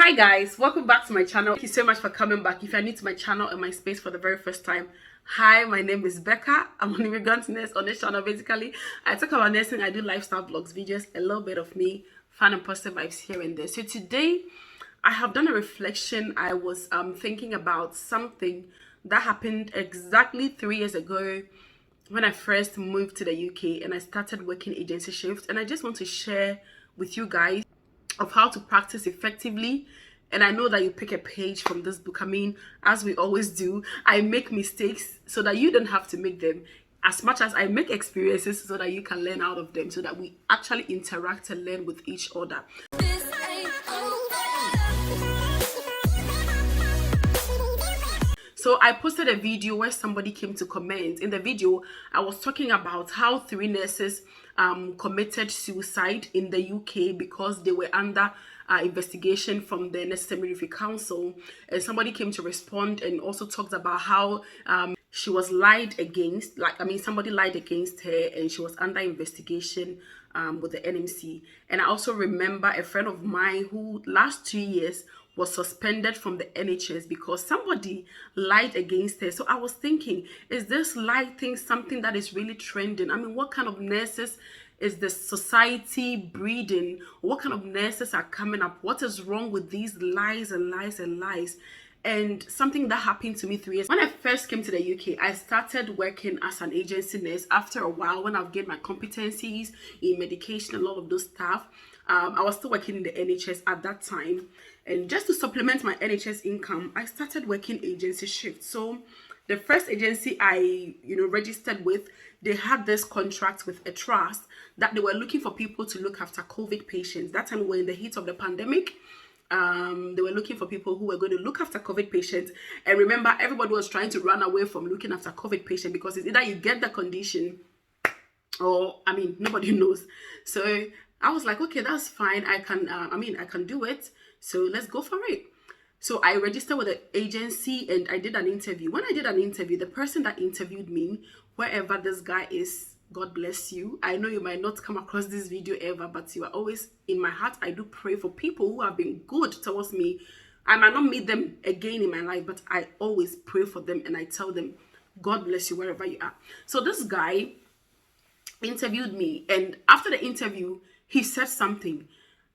Hi guys, welcome back to my channel. Thank you so much for coming back. If you're new to my channel and my space for the very first time, hi, my name is Becca. I'm an immigrant nurse on this channel. Basically, I talk about nursing, I do lifestyle vlogs, videos, a little bit of me, fun and positive vibes here and there. So today I have done a reflection. I was thinking about something that happened exactly 3 years ago when I first moved to the UK and I started working agency shifts, and I just want to share with you guys of how to practice effectively. And I know that you pick a page from this book. I mean, as we always do, I make mistakes so that you don't have to make them, as much as I make experiences so that you can learn out of them, so that we actually interact and learn with each other. So I posted a video where somebody came to comment. In the video, I was talking about how 3 nurses committed suicide in the UK because they were under investigation from the Nurses Review Council. And somebody came to respond and also talked about how she was lied against. Somebody lied against her and she was under investigation with the NMC. And I also remember a friend of mine who last 2 years was suspended from the NHS because somebody lied against her. So I was thinking, is this lie thing something that is really trending? I mean, what kind of nurses is the society breeding? What kind of nurses are coming up? What is wrong with these lies and lies and lies? And something that happened to me 3 years when I first came to the UK, I started working as an agency nurse. After a while, when I've gained my competencies in medication and all of those stuff, I was still working in the NHS at that time. And just to supplement my NHS income, I started working agency shifts. So the first agency I registered with, they had this contract with a trust that they were looking for people to look after COVID patients. That time we were in the heat of the pandemic. They were looking for people who were going to look after COVID patients. And remember, everybody was trying to run away from looking after COVID patients because it's either you get the condition or, nobody knows. So I was like, okay, that's fine. I can do it. So let's go for it. So I registered with the agency and I did an interview. When I did an interview, the person that interviewed me, wherever this guy is, God bless you. I know you might not come across this video ever, but you are always in my heart. I do pray for people who have been good towards me. I might not meet them again in my life, but I always pray for them and I tell them, God bless you wherever you are. So this guy interviewed me, and after the interview, he said something.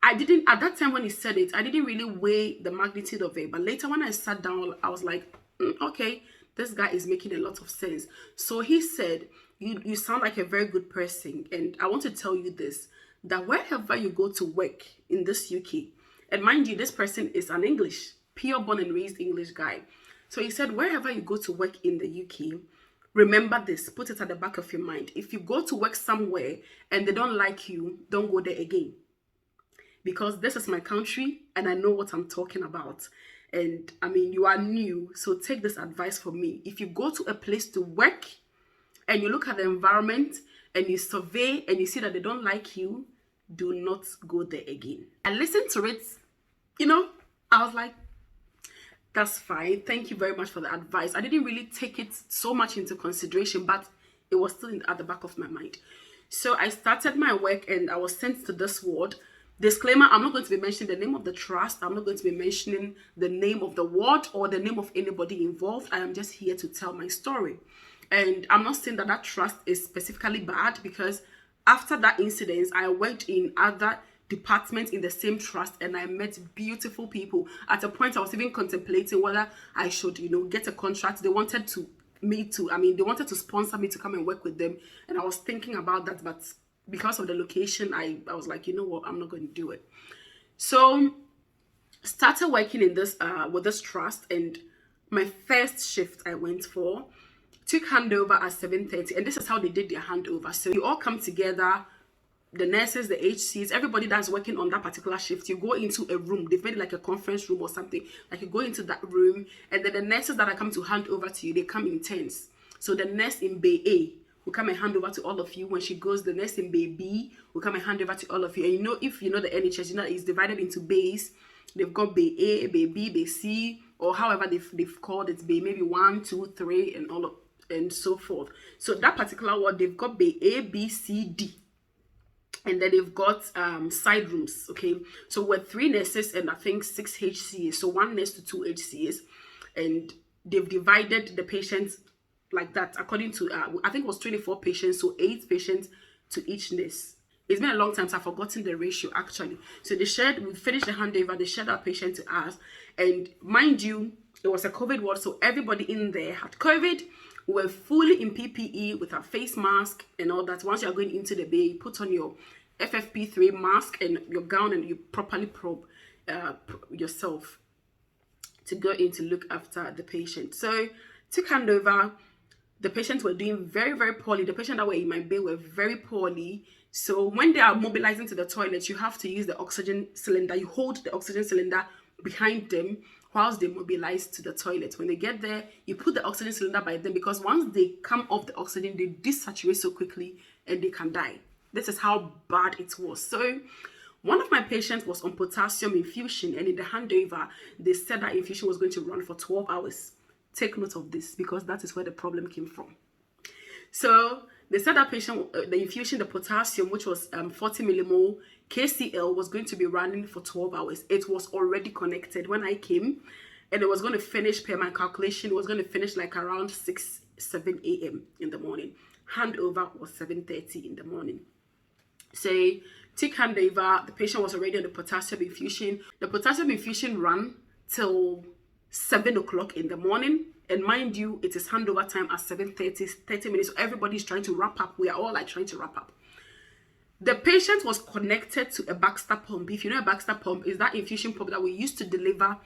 At that time when he said it, I didn't really weigh the magnitude of it. But later when I sat down, I was like, okay, this guy is making a lot of sense. So he said, you sound like a very good person. And I want to tell you this, that wherever you go to work in this UK, and mind you, this person is an English, pure born and raised English guy. So he said, wherever you go to work in the UK, remember this, put it at the back of your mind. If you go to work somewhere and they don't like you, don't go there again. Because this is my country and I know what I'm talking about. And you are new, so take this advice from me. If you go to a place to work and you look at the environment and you survey and you see that they don't like you, do not go there again. I listened to it, I was like, that's fine. Thank you very much for the advice. I didn't really take it so much into consideration, but it was still at the back of my mind. So I started my work and I was sent to this ward. Disclaimer, I'm not going to be mentioning the name of the trust. I'm not going to be mentioning the name of the ward or the name of anybody involved. I am just here to tell my story. And I'm not saying that that trust is specifically bad, because after that incident, I worked in other departments in the same trust and I met beautiful people. At a point, I was even contemplating whether I should, get a contract. They wanted they wanted to sponsor me to come and work with them. And I was thinking about that, but because of the location, I was like, you know what, I'm not going to do it. So started working in this with this trust, and my first shift I went for took handover at 7:30, and this is how they did their handover. So you all come together, the nurses, the HCs, everybody that's working on that particular shift. You go into a room. They've made like a conference room or something. Like you go into that room, and then the nurses that are coming to hand over to you, they come in turns. So the nurse in Bay A will come and hand over to all of you. When she goes, the nurse in Bay B will come and hand over to all of you. And if you know the NHS, it's divided into bays. They've got Bay A, Bay B, Bay C, or however they've called it, Bay maybe 1, 2, 3, and so forth. So that particular ward, they've got Bay A, B, C, D. and then they've got side rooms. Okay, so we're 3 nurses and I think 6 HCAs, so 1 nurse to 2 HCAs, and they've divided the patients like that according to I think it was 24 patients, so 8 patients to each nurse. It's been a long time, so I've forgotten the ratio actually. So we finished the handover, they shared our patient to us, and mind you, it was a COVID ward, so everybody in there had COVID. We were fully in PPE with our face mask and all that. Once you're going into the bay, you put on your FFP3 mask and your gown, and you properly probe yourself to go in to look after the patient. So took handover. The patients were doing very, very poorly. The patients that were in my bay were very poorly. So when they are mobilizing to the toilet, you have to use the oxygen cylinder. You hold the oxygen cylinder behind them whilst they mobilize to the toilet. When they get there, you put the oxygen cylinder by them, because once they come off the oxygen, they desaturate so quickly and they can die. This is how bad it was. So one of my patients was on potassium infusion, and in the handover, they said that infusion was going to run for 12 hours. Take note of this, because that is where the problem came from. So they said that patient, the infusion, the potassium, which was 40 millimole KCl, was going to be running for 12 hours. It was already connected when I came, and it was going to finish, per my calculation, it was going to finish like around 7 a.m. in the morning. Handover was 7:30 in the morning. So take handover, the patient was already on the potassium infusion. The potassium infusion ran till 7 o'clock in the morning, and mind you, it is handover time at 7:30, 30 minutes, so everybody's trying to wrap up. We are all like trying to wrap up. The patient was connected to a Baxter pump. If you know a Baxter pump, is that infusion pump that we used to deliver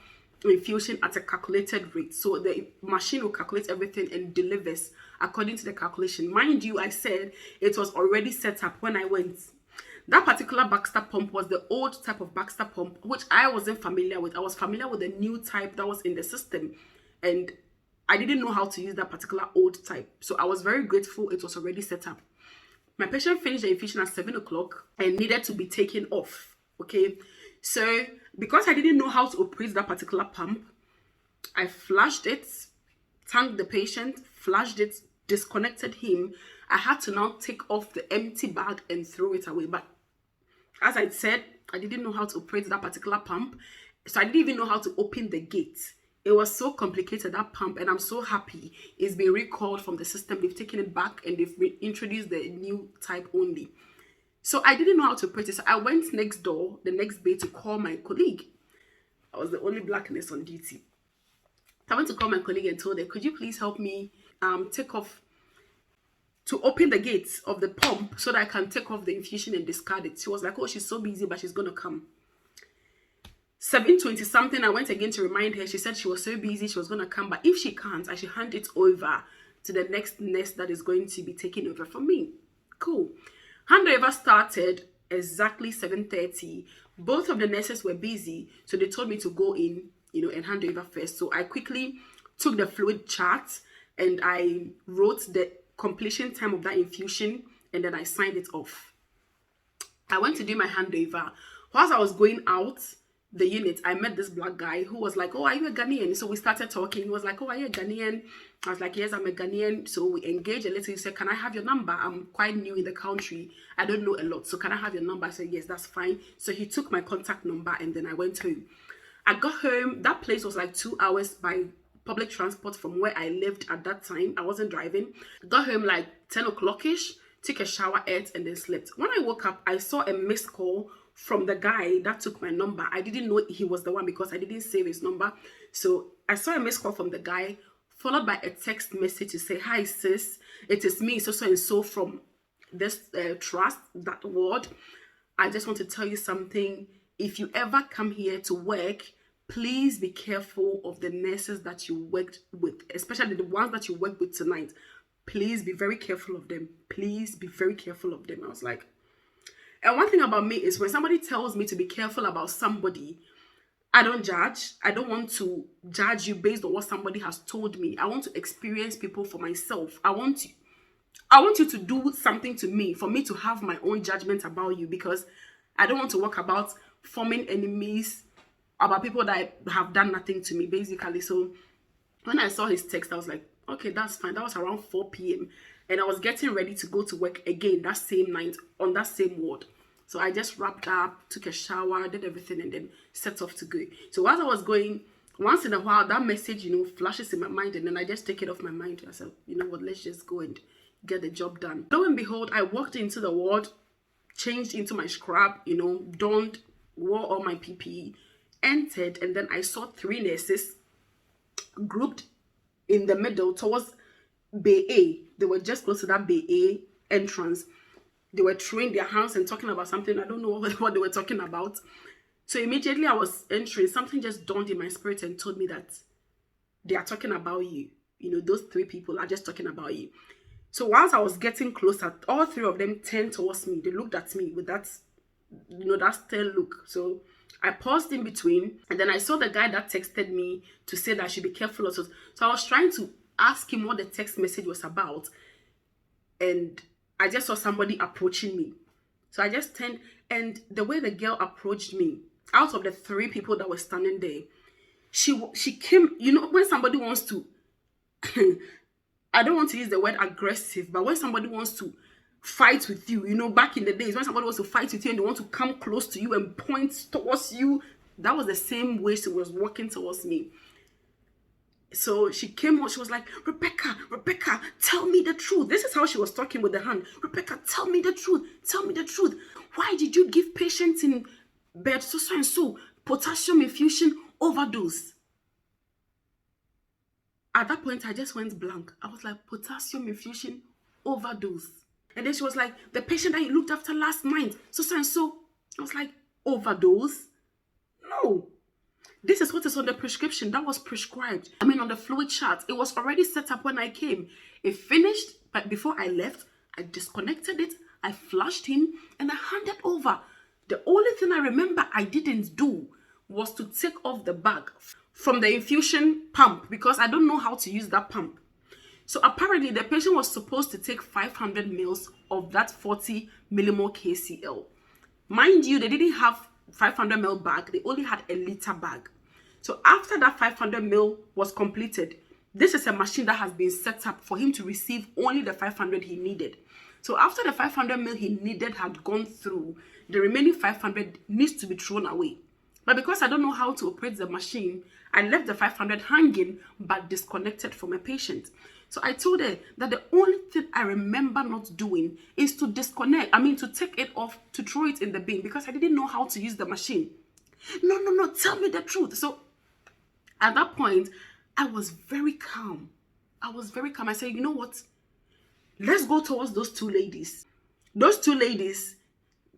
infusion at a calculated rate. So the machine will calculate everything and delivers according to the calculation. Mind you, I said it was already set up when I went. That particular Baxter pump was the old type of Baxter pump, which I wasn't familiar with. I was familiar with the new type that was in the system, and I didn't know how to use that particular old type. So I was very grateful it was already set up. My patient finished the infusion at 7 o'clock and needed to be taken off. Okay, so because I didn't know how to operate that particular pump, I flashed it, tanked the patient, flashed it, disconnected him. I had to now take off the empty bag and throw it away. But as I said, I didn't know how to operate that particular pump, so I didn't even know how to open the gate. It was so complicated, that pump, and I'm so happy it's been recalled from the system. They've taken it back and they've introduced the new type only. So I didn't know how to operate it. So I went next door, the next bay, to call my colleague. I was the only black nurse on duty. I went to call my colleague and told her, could you please help me take off, to open the gates of the pump so that I can take off the infusion and discard it. She was like, oh, she's so busy, but she's going to come. 7:20 something, I went again to remind her. She said she was so busy, she was going to come, but if she can't, I should hand it over to the next nurse that is going to be taking over from me. Cool. Handover started exactly 7:30. Both of the nurses were busy, so they told me to go in, and hand over first. So I quickly took the fluid chart and I wrote the completion time of that infusion, and then I signed it off. I went to do my handover. Whilst I was going out the unit, I met this black guy who was like, oh, are you a Ghanaian? So we started talking. He was like, oh, are you a Ghanaian? I was like, yes, I'm a Ghanaian. So we engaged a little. He said, can I have your number? I'm quite new in the country. I don't know a lot. So can I have your number? I said, yes, that's fine. So he took my contact number, and then I went home. I got home. That place was like 2 hours by public transport from where I lived at that time. I wasn't driving. Got home like 10 o'clock-ish, took a shower, ate, and then slept. When I woke up, I saw a missed call from the guy that took my number. I didn't know he was the one because I didn't save his number. So I saw a missed call from the guy, followed by a text message to say, hi sis, it is me, so and so from this trust, that ward. I just want to tell you something. If you ever come here to work, please be careful of the nurses that you worked with, especially the ones that you worked with tonight. Please be very careful of them. Please be very careful of them. I was like, and one thing about me is when somebody tells me to be careful about somebody, I don't judge. I don't want to judge you based on what somebody has told me. I want to experience people for myself. I want you to do something to me for me to have my own judgment about you, because I don't want to walk about forming enemies about people that have done nothing to me, basically. So when I saw his text, I was like, okay, that's fine. That was around 4 p.m. And I was getting ready to go to work again that same night on that same ward. So I just wrapped up, took a shower, did everything, and then set off to go. So as I was going, once in a while, that message, flashes in my mind, and then I just take it off my mind. I said, you know what, let's just go and get the job done. Lo and behold, I walked into the ward, changed into my scrub, donned, wore all my PPE, entered, and then I saw 3 nurses grouped in the middle towards Bay A. They were just close to that Bay A entrance. They were throwing their hands and talking about something. I don't know what they were talking about. So immediately I was entering, something just dawned in my spirit and told me that they are talking about you. Those 3 people are just talking about you. So whilst I was getting closer, all 3 of them turned towards me. They looked at me with that, that stern look. So I paused in between, and then I saw the guy that texted me to say that I should be careful also. So I was trying to ask him what the text message was about, and I just saw somebody approaching me. So I just turned, and the way the girl approached me, out of the 3 people that were standing there, she came, when somebody wants to, I don't want to use the word aggressive, but when somebody wants to fight with you, back in the days, when somebody wants to fight with you and they want to come close to you and point towards you, that was the same way she was walking towards me. So she came on, she was like, Rebecca, tell me the truth. This is how she was talking with the hand. Rebecca, tell me the truth. Why did you give patients in bed so and so potassium infusion overdose? At that point, I just went blank. I was like, potassium infusion overdose. And then she was like, the patient that you looked after last night, so and so. I was like, overdose? No. This is what is on the prescription that was prescribed. On the fluid chart, it was already set up when I came. It finished, but before I left, I disconnected it, I flushed him, and I handed over. The only thing I remember I didn't do was to take off the bag from the infusion pump, because I don't know how to use that pump. So apparently the patient was supposed to take 500 mils of that 40 millimole KCl. Mind you, they didn't have 500 ml bag, they only had a liter bag. So after that 500 ml was completed, this is a machine that has been set up for him to receive only the 500 he needed. So after the 500 ml he needed had gone through, the remaining 500 needs to be thrown away. But because I don't know how to operate the machine, I left the 500 hanging but disconnected from a patient. So I told her that the only thing I remember not doing is to disconnect, to take it off, to throw it in the bin, because I didn't know how to use the machine. No, tell me the truth. So at that point, I was very calm. I said, you know what? Let's go towards those 2 ladies. Those 2 ladies,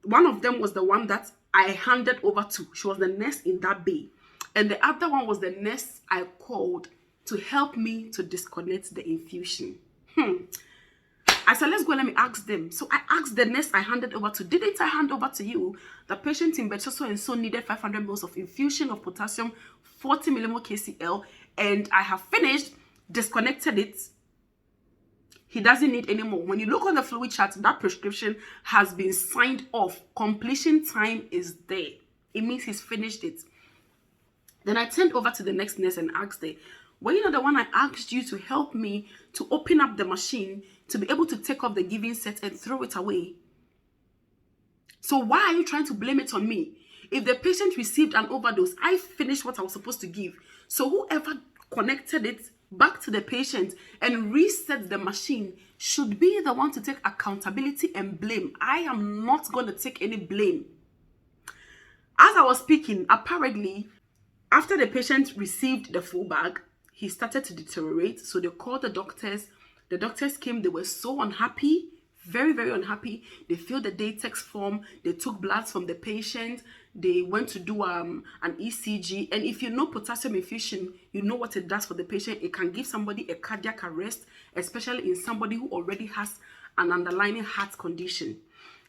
one of them was the one that I handed over to. She was the nurse in that bay. And the other one was the nurse I called to help me to disconnect the infusion. I said, let's go, let me ask them. So I asked the nurse I handed over to, didn't I hand over to you the patient in bed so and so needed 500 ml of infusion of potassium, 40 millimole KCl, and I have finished, disconnected it. He doesn't need any more. When you look on the fluid chart, that prescription has been signed off. Completion time is there. It means he's finished it. Then I turned over to the next nurse and asked her, well, you know the one I asked you to help me to open up the machine to be able to take off the giving set and throw it away. So why are you trying to blame it on me? If the patient received an overdose, I finished what I was supposed to give. So whoever connected it back to the patient and reset the machine should be the one to take accountability and blame. I am not going to take any blame. As I was speaking, apparently, after the patient received the full bag, he started to deteriorate. So they called the doctors. The doctors came. They were so unhappy, very, very unhappy. They filled the Datex form. They took bloods from the patient. They went to do an ECG. And if you know potassium infusion, you know what it does for the patient. It can give somebody a cardiac arrest, especially in somebody who already has an underlying heart condition.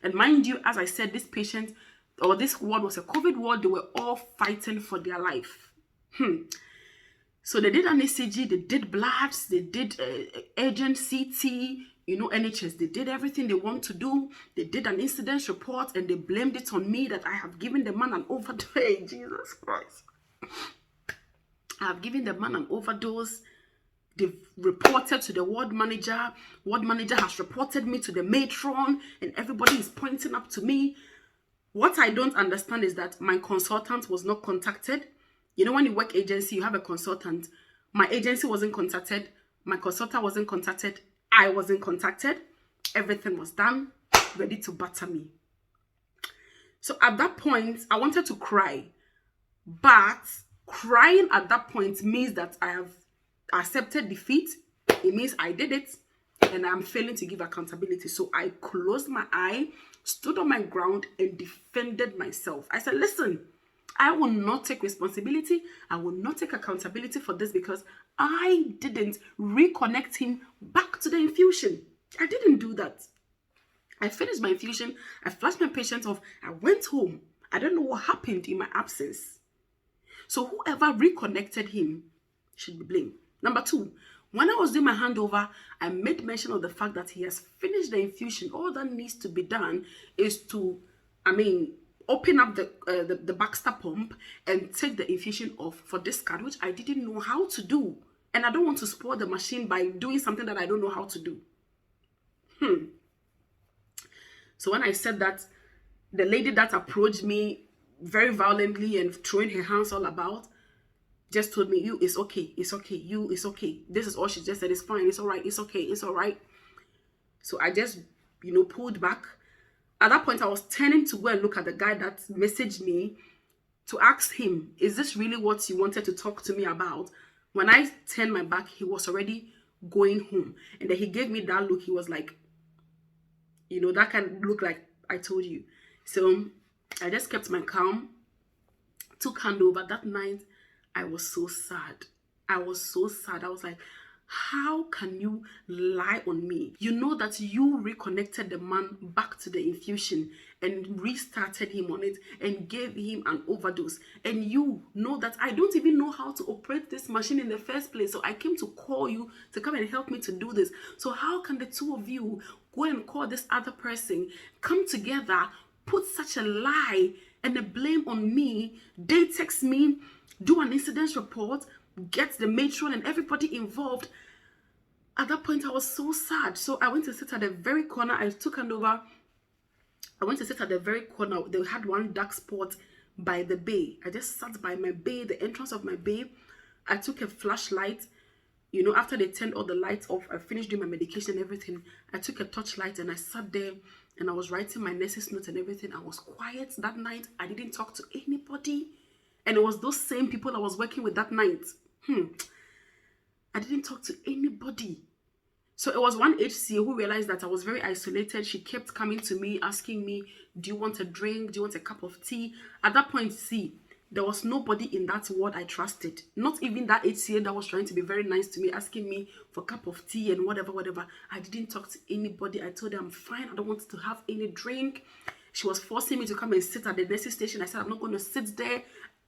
And mind you, as I said, this patient or this ward was a COVID ward. They were all fighting for their life. So they did an ECG, they did bloods, they did urgent CT, NHS. They did everything they want to do. They did an incident report and they blamed it on me that I have given the man an overdose. Hey, Jesus Christ. I have given the man an overdose. They've reported to the ward manager. Ward manager has reported me to the matron and everybody is pointing up to me. What I don't understand is that my consultant was not contacted. You know, when you work agency, you have a consultant. My agency wasn't contacted. My consultant wasn't contacted. I wasn't contacted. Everything was done, ready to batter me. So at that point, I wanted to cry. But crying at that point means that I have accepted defeat. It means I did it and I'm failing to give accountability. So I closed my eye, stood on my ground, and defended myself. I said, listen, I will not take responsibility. I will not take accountability for this because I didn't reconnect him back to the infusion. I didn't do that. I finished my infusion. I flashed my patient off. I went home. I don't know what happened in my absence. So whoever reconnected him should be blamed. Number two, when I was doing my handover, I made mention of the fact that he has finished the infusion. All that needs to be done is to, open up the Baxter pump and take the infusion off for discard, which I didn't know how to do. And I don't want to spoil the machine by doing something that I don't know how to do. So when I said that, the lady that approached me very violently and throwing her hands all about just told me, you, it's okay, it's okay, you, it's okay. This is all she just said. It's fine, it's all right, it's okay, it's all right. So I just, pulled back. At that point, I was turning to go and look at the guy that messaged me to ask him, is this really what you wanted to talk to me about? When I turned my back, he was already going home. And then he gave me that look. He was like, that can look like I told you. So I just kept my calm, took handover. That night, I was so sad. I was so sad. I was like, how can you lie on me? You know that you reconnected the man back to the infusion and restarted him on it and gave him an overdose. And you know that I don't even know how to operate this machine in the first place. So I came to call you to come and help me to do this. So how can the two of you go and call this other person, come together, put such a lie and a blame on me? They text me, do an incident report, get the matron and everybody involved. At that point, I was so sad. So I went to sit at the very corner. I took handover. I went to sit at the very corner. They had one dark spot by the bay. I just sat by my bay, the entrance of my bay. I took a flashlight. After they turned all the lights off, I finished doing my medication and everything. I took a torchlight and I sat there and I was writing my nurse's notes and everything. I was quiet that night. I didn't talk to anybody. And it was those same people I was working with that night. I didn't talk to anybody. So it was one HCA who realized that I was very isolated. She kept coming to me, asking me, do you want a drink? Do you want a cup of tea? At that point, there was nobody in that ward I trusted. Not even that HCA that was trying to be very nice to me, asking me for a cup of tea and whatever. I didn't talk to anybody. I told her I'm fine. I don't want to have any drink. She was forcing me to come and sit at the nurse's station. I said, I'm not going to sit there.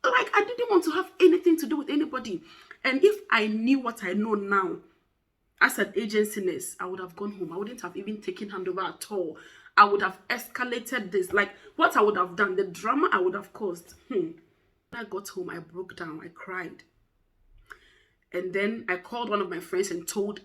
Like, I didn't want to have anything to do with anybody. And if I knew what I know now, as an agency nurse, I would have gone home. I wouldn't have even taken handover at all. I would have escalated this. Like, what I would have done, the drama I would have caused. When I got home, I broke down. I cried. And then I called one of my friends and told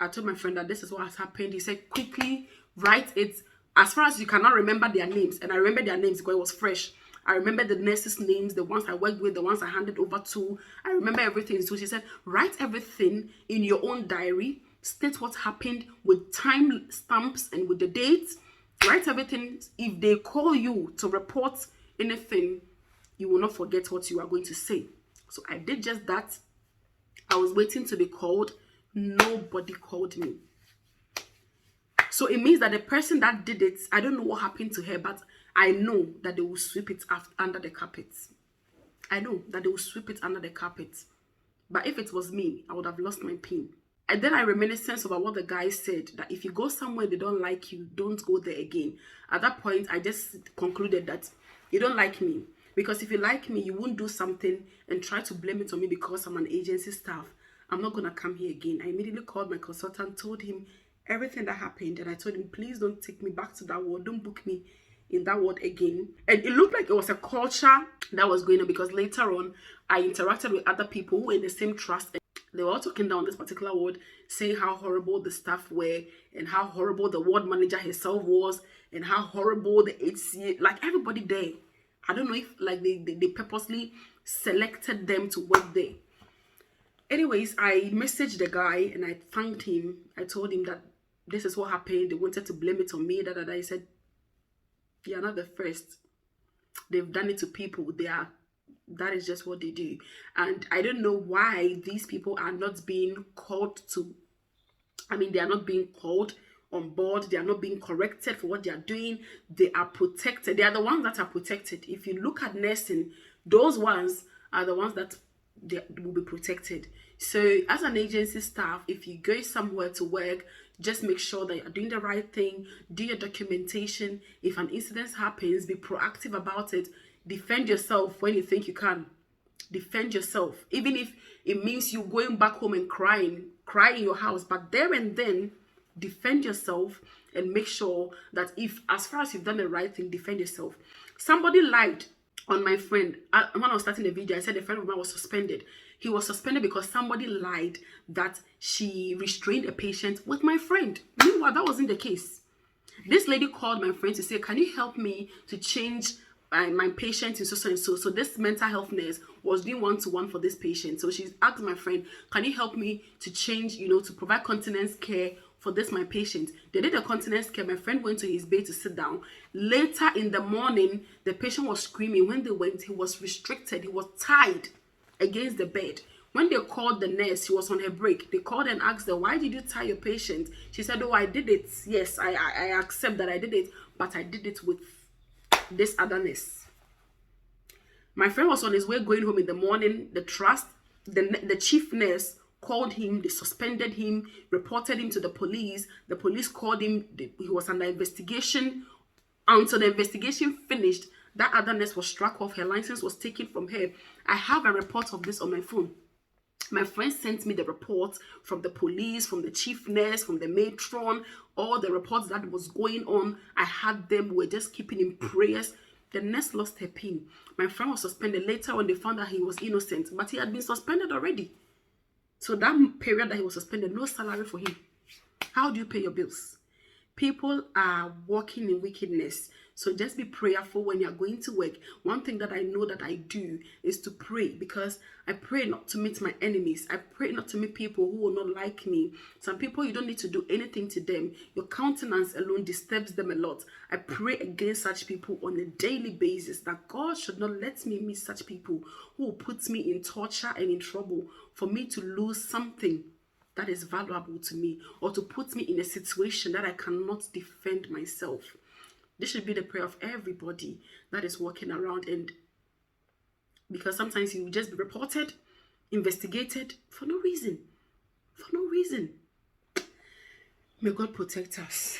my friend that this is what has happened. He said, quickly write it. As far as you cannot remember their names. And I remember their names because it was fresh. I remember the nurses' names, the ones I worked with, the ones I handed over to. I remember everything. So she said, write everything in your own diary. State what happened with time stamps and with the dates. Write everything. If they call you to report anything, you will not forget what you are going to say. So I did just that. I was waiting to be called. Nobody called me. So it means that the person that did it, I don't know what happened to her, but I know that they will sweep it under the carpet. I know that they will sweep it under the carpet. But if it was me, I would have lost my pin. And then I reminiscence about what the guy said, that if you go somewhere they don't like you, don't go there again. At that point, I just concluded that you don't like me. Because if you like me, you won't do something and try to blame it on me because I'm an agency staff. I'm not going to come here again. I immediately called my consultant, told him everything that happened. And I told him, please don't take me back to that ward. Don't book me in that ward again. And it looked like it was a culture that was going on because later on, I interacted with other people who were in the same trust. They were all talking down this particular ward, saying how horrible the staff were and how horrible the ward manager herself was and how horrible the HCA, like everybody there. I don't know if like they purposely selected them to work there. Anyways, I messaged the guy and I thanked him. I told him that this is what happened. They wanted to blame it on me. He said, "You're not the first. They've done it to people. That is just what they do." And I don't know why these people are not being called to, they are not being called on board. They are not being corrected for what they are doing. They are protected. They are the ones that are protected. If you look at nursing, those ones are the ones that they will be protected. So as an agency staff, if you go somewhere to work, just make sure that you're doing the right thing. Do your documentation. If an incident happens, be proactive about it. Defend yourself when you think you can. Defend yourself, even if it means you going back home and cry in your house, but there and then defend yourself and make sure that, if as far as you've done the right thing, defend yourself. Somebody lied on my friend. When I was starting the video, I said a friend of mine was suspended. He was suspended because somebody lied that she restrained a patient with my friend. Meanwhile, that wasn't the case. This lady called my friend to say, "Can you help me to change my patient in so and so?" So this mental health nurse was doing one-to-one for this patient. So she asked my friend, "Can you help me to change, to provide continence care for this my patient?" They did the continence care. My friend went to his bed to sit down. Later in the morning, the patient was screaming. When they went, he was restricted. He was tied against the bed. When they called the nurse, she was on her break. They called and asked her, "Why did you tie your patient?" She said, "Oh, I did it. Yes, I accept that I did it, but I did it with this other nurse." My friend was on his way going home in the morning. The chief nurse called him. They suspended him, reported him to the police. The police called him. He was under investigation. Until the investigation finished, that other nurse was struck off. Her license was taken from her. I have a report of this on my phone. My friend sent me the report from the police, from the chief nurse, from the matron, all the reports that was going on. I had them. We were just keeping in prayers. The nurse lost her pin. My friend was suspended. Later when they found out he was innocent, but he had been suspended already. So that period that he was suspended, no salary for him. How do you pay your bills? People are walking in wickedness. So just be prayerful when you're going to work. One thing that I know that I do is to pray, because I pray not to meet my enemies. I pray not to meet people who will not like me. Some people, you don't need to do anything to them. Your countenance alone disturbs them a lot. I pray against such people on a daily basis, that God should not let me meet such people who will put me in torture and in trouble for me to lose something that is valuable to me, or to put me in a situation that I cannot defend myself. This should be the prayer of everybody that is walking around. And because sometimes you will just be reported, investigated for no reason. For no reason. May God protect us.